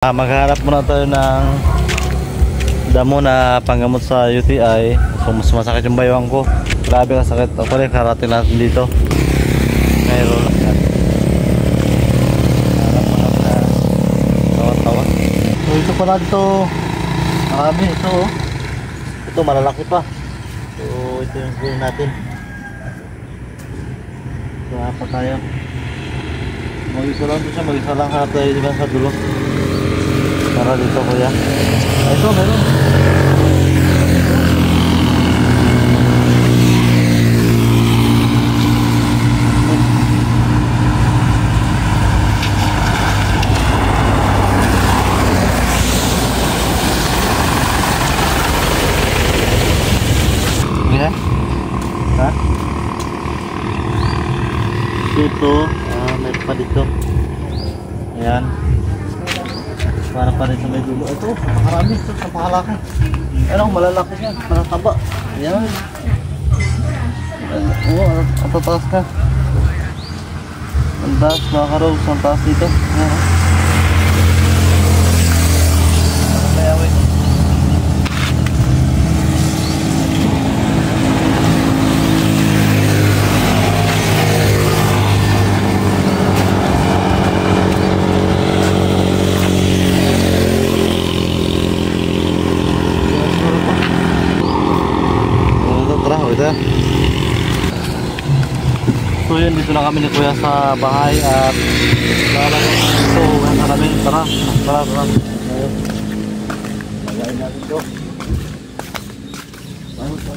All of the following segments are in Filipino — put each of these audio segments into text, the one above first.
Maghanap muna tayo ng damo na panggamot sa UTI. So mas masakit yung baywang ko. Grabe ang sakit. Actually karating natin dito. Mayroon lang. Hanap muna na tawa-tawa. So ito pala dito. Marami ito. Ito malalaki pa. So ito yung kunin natin. So apa tayo. Mag-isa lang ito siya. Mag-isa lang hanap tayo diba sa dulo. Tara dito kuya. Ito meron. Ya. Ha? Dito, may pa dito. Ayan. Para pa rin sa may dulo. Ito, napakarami ito, napakalaki. Ano, malalaki yan, malataba. Ayan. Oo, ang tataas ka. Ang taas, mga karogs, ang taas dito. Ayan. Kaya, wait. So yun, dito na kami ni kuya sa bahay at lalagay dito na kami. Tara, tara, tara. Lagayin natin ito. Bahay sa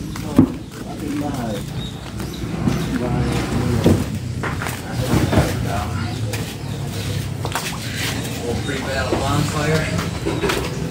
ating bahay. We'll bring that a bonfire.